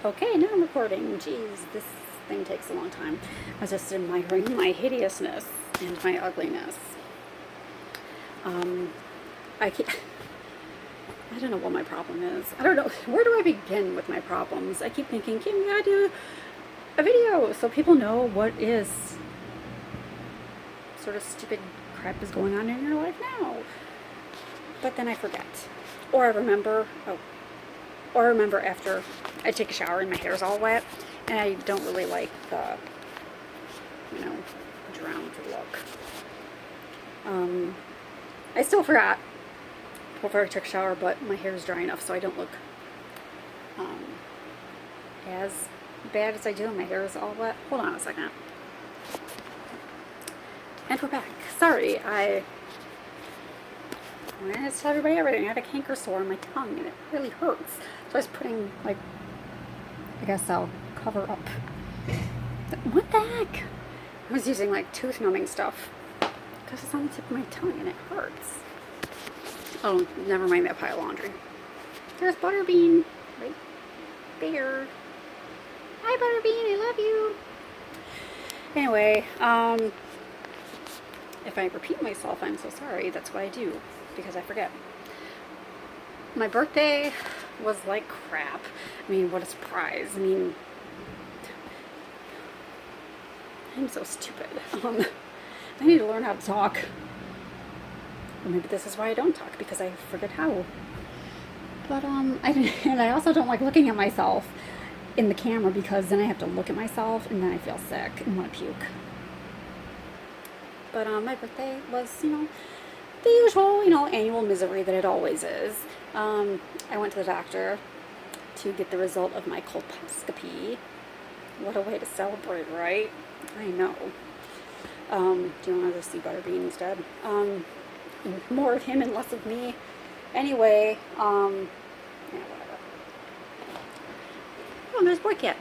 Okay, now I'm recording. Jeez, this thing takes a long time. I was just admiring my hideousness and my ugliness. Um, I can't, I don't know what my problem is. I don't know. Where do I begin with my problems? I keep thinking, Kim, you gotta do a video so people know what is sort of stupid crap is going on in your life now. But then I forget. Or I remember, after I take a shower and my hair's all wet, and I don't really like the, drowned look. I still forgot before I took a shower, but my hair is dry enough so I don't look as bad as I do. My hair is all wet. Hold on a second. And we're back. Sorry, I wanted to tell everybody everything. I have a canker sore on my tongue and it really hurts. So I was putting, I guess I'll cover up. What the heck? I was using tooth numbing stuff because it's on the tip of my tongue and it hurts. Oh, never mind that pile of laundry. There's Butterbean right there. Hi Butterbean, I love you. Anyway, if I repeat myself, I'm so sorry. That's what I do because I forget. My birthday was like crap. I mean, what a surprise. I mean, I'm so stupid. I need to learn how to talk. Or maybe this is why I don't talk, because I forget how. But I also don't like looking at myself in the camera because then I have to look at myself and then I feel sick and want to puke. But my birthday was, the usual, annual misery that it always is. I went to the doctor to get the result of my colposcopy. What a way to celebrate, right? I know. Do you want to see Butterbean instead? More of him and less of me. Anyway, yeah, whatever. Oh, there's Boy Cat.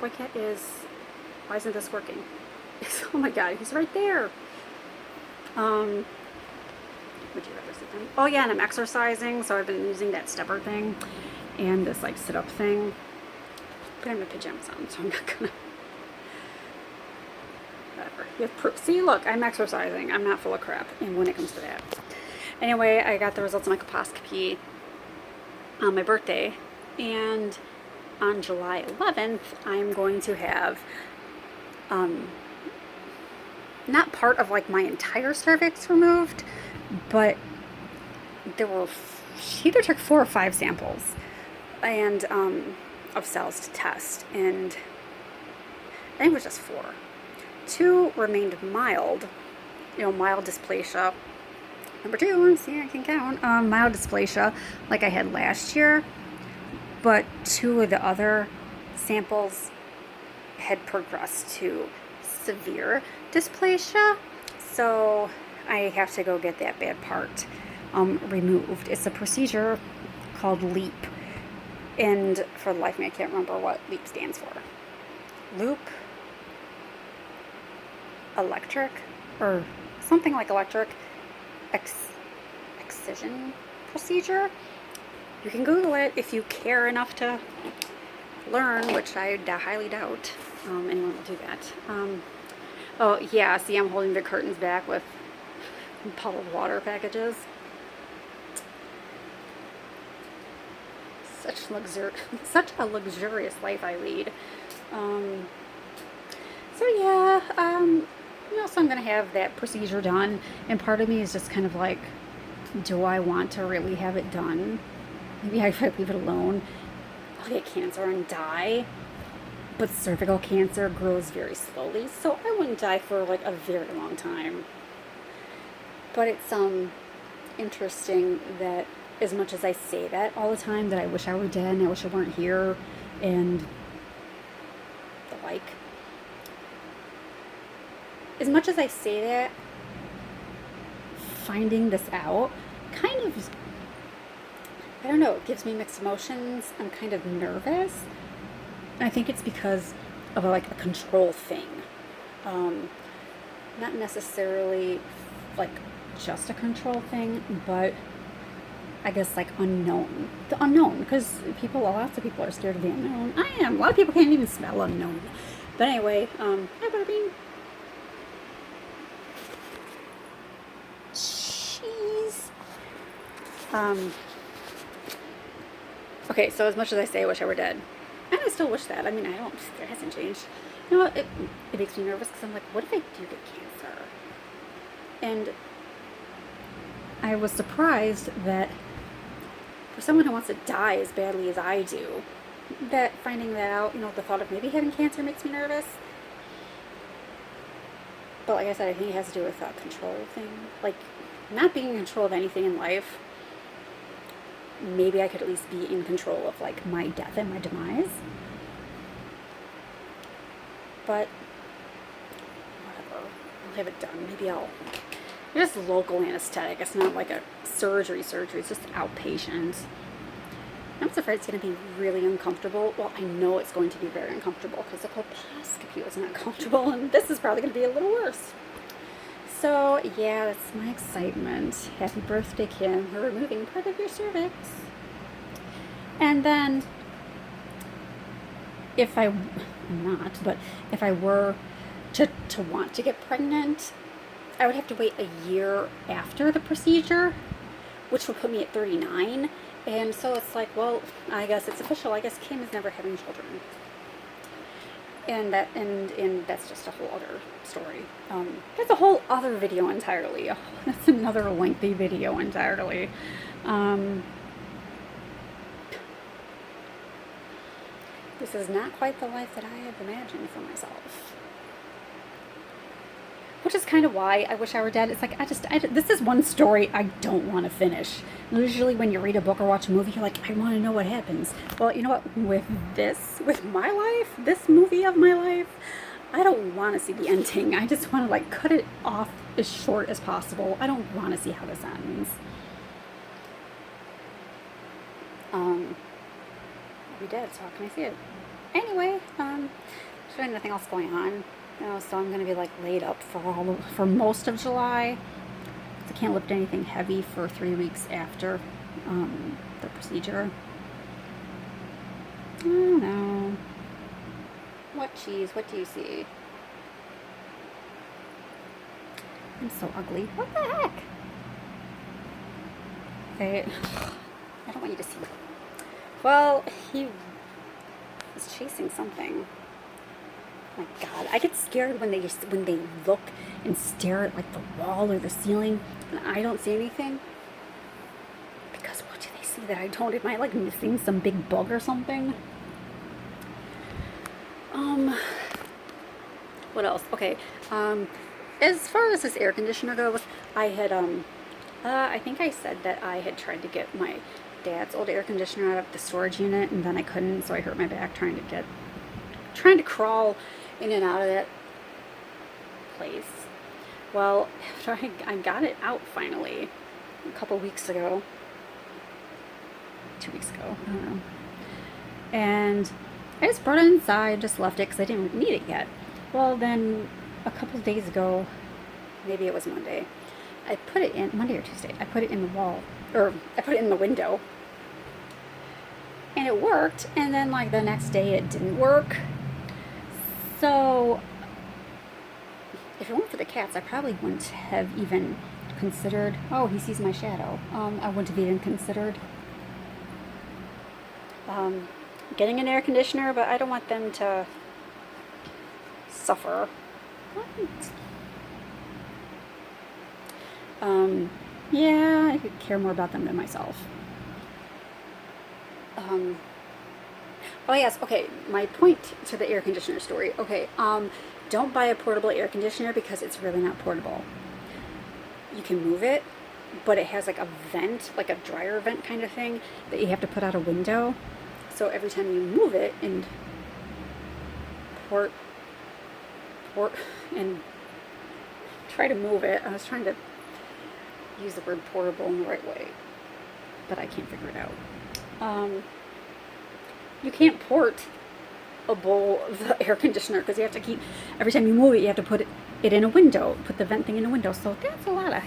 Boy Cat is... Why isn't this working? Oh my god, he's right there. Would you rather sit down? Oh yeah, and I'm exercising, so I've been using that stepper thing and this sit-up thing. But I have my pajamas on, so I'm not gonna... Whatever. You have proof. See, look, I'm exercising. I'm not full of crap, and when it comes to that. Anyway, I got the results of my colposcopy on my birthday, and on July 11th, I'm going to have not part of my entire cervix removed, but she either took 4 or 5 samples and of cells to test, and I think it was just 4. 2 remained mild, mild dysplasia. Number 2, see, I can count, mild dysplasia like I had last year, but 2 of the other samples had progressed to severe dysplasia, so I have to go get that bad part removed. It's a procedure called LEAP, and for the life of me I can't remember what LEAP stands for. Loop electric, or something like electric excision procedure. You can Google it if you care enough to learn, which I highly doubt anyone will do that. Oh yeah, see, I'm holding the curtains back with bottled water packages. Such a luxurious life I lead. So yeah, so I'm gonna have that procedure done, and part of me is just kind of like, do I want to really have it done? Maybe if I leave it alone, I'll get cancer and die. But cervical cancer grows very slowly, so I wouldn't die for a very long time. But it's interesting that as much as I say that all the time, that I wish I were dead and I wish I weren't here and the like, as much as I say that, finding this out kind of, I don't know, it gives me mixed emotions. I'm kind of nervous. And I think it's because of a control thing. Not necessarily just a control thing, but I guess, like, unknown. The unknown, because lots of people are scared of the unknown. I am. A lot of people can't even smell unknown. But anyway, hi, Butterbean. Jeez. Okay, so as much as I say I wish I were dead, and I still wish that. I mean, it hasn't changed. You know what? It makes me nervous because I'm like, what if I do get cancer? And I was surprised that for someone who wants to die as badly as I do, that finding that out, the thought of maybe having cancer makes me nervous. But like I said, I think it has to do with a control thing. Like, not being in control of anything in life. Maybe I could at least be in control of, like, my death and my demise. But whatever. I'll have it done. Maybe just local anesthetic. It's not like a surgery. It's just outpatient. I'm just afraid it's going to be really uncomfortable. Well, I know it's going to be very uncomfortable because the colposcopy was not comfortable, and this is probably going to be a little worse. So, yeah, that's my excitement. Happy birthday, Kim. We're removing part of your cervix. And then, if I were to want to get pregnant, I would have to wait a year after the procedure, which would put me at 39. And so it's like, well, I guess it's official. I guess Kim is never having children. And that's just a whole other story. That's a whole other video entirely. That's another lengthy video entirely. This is not quite the life that I have imagined for myself. Which is kind of why I wish I were dead. It's like, this is one story I don't want to finish. Usually when you read a book or watch a movie, you're like, I want to know what happens. Well, you know what? With my life, this movie of my life, I don't want to see the ending. I just want to, like, cut it off as short as possible. I don't want to see how this ends. I'll be dead, so how can I see it? Anyway, there's really nothing else going on. So I'm going to be, like, laid up for most of July. I can't lift anything heavy for 3 weeks after the procedure. I don't know. What cheese? What do you see? I'm so ugly. What the heck? Okay. I don't want you to see. Well, he was chasing something. Oh my God, I get scared when they look and stare at, like, the wall or the ceiling and I don't see anything. Because what do they see that I don't? Am I, like, missing some big bug or something? What else? Okay. As far as this air conditioner goes, I had I think I said that I had tried to get my dad's old air conditioner out of the storage unit, and then I couldn't, so I hurt my back trying to crawl in and out of that place. Well, after I got it out finally a couple weeks ago, 2 weeks ago, I don't know, and I just brought it inside, just left it because I didn't need it yet. Well, then a couple of days ago, maybe it was Monday, I put it in, Monday or Tuesday, I put it in the wall, or I put it in the window, and it worked, and then, like, the next day it didn't work. So if it weren't for the cats, I probably wouldn't have even considered, oh, he sees my shadow. I wouldn't have even considered getting an air conditioner, but I don't want them to suffer. Yeah, I could care more about them than myself. Oh yes, okay, my point to the air conditioner story. Okay, don't buy a portable air conditioner because it's really not portable. You can move it, but it has, like, a vent, like a dryer vent kind of thing that you have to put out a window. So every time you move it and port and try to move it, I was trying to use the word portable in the right way, but I can't figure it out. You can't port a bowl of the air conditioner because you have to keep, every time you move it, you have to put it in a window, put the vent thing in a window. So that's a lot of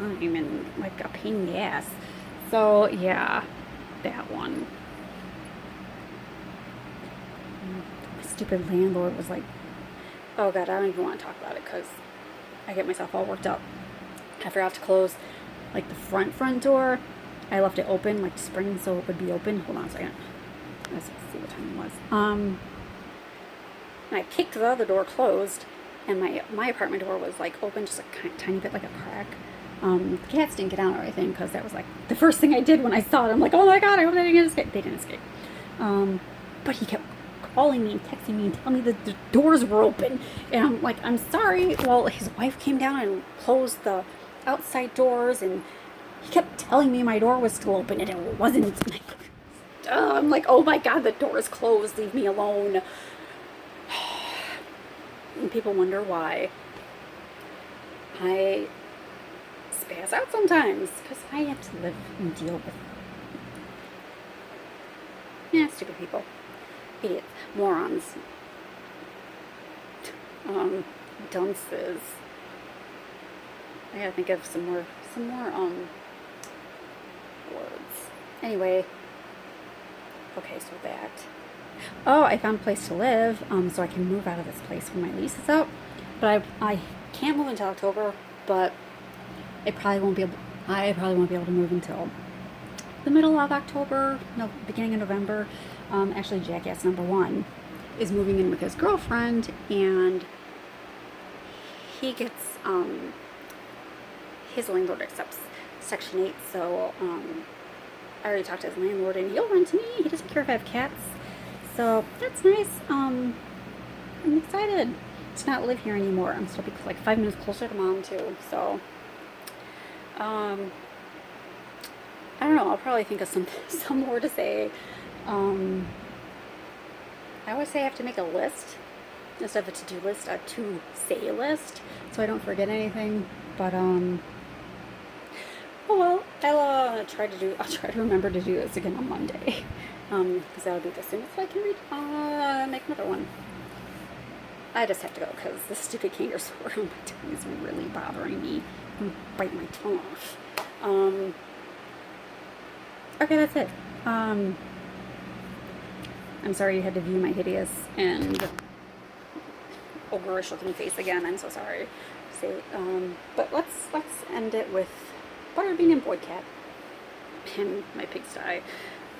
time and like a pain in the ass. So yeah, that one. My stupid landlord was like, oh god, I don't even want to talk about it because I get myself all worked up. I forgot to close like the front door. I left it open, like spring, so it would be open. Hold on a second. Let's see what time it was. And I kicked the other door closed, and my apartment door was like open, just a tiny bit, like a crack. The cats didn't get out or anything because that was like the first thing I did when I saw it. I'm like, oh my god, I hope they didn't escape. They didn't escape. But he kept calling me and texting me and telling me that the doors were open, and I'm like, I'm sorry. Well, his wife came down and closed the outside doors, and he kept telling me my door was still open and it wasn't. I'm like, oh my god, the door is closed, leave me alone. And people wonder why I spaz out sometimes, because I have to live and deal with stupid people, idiots, morons, dunces. I gotta think of some more words. Anyway, okay, so that. Oh, I found a place to live, so I can move out of this place when my lease is up. But I can't move until October, but I probably won't be able to move until the middle of October, no, beginning of November. Actually, Jackass #1 is moving in with his girlfriend, and he gets, his landlord accepts Section 8, so, I already talked to his landlord, and he'll rent to me. He doesn't care if I have cats, so that's nice. I'm excited to not live here anymore. I'm still like 5 minutes closer to mom, too, so, I don't know, I'll probably think of some more to say. I always say I have to make a list instead of a to-do list, a to-say list, so I don't forget anything. But oh well, I'll try to remember to do this again on Monday, because that'll be the soonest I can make another one. I just have to go because the stupid canker sore on my tongue is really bothering me. I'm biting my tongue off. Okay, that's it. I'm sorry you had to view my hideous and ogreish looking face again. I'm so sorry. But let's end it with Butterbean and Boy Cat in my pigsty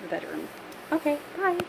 bedroom. Okay, bye.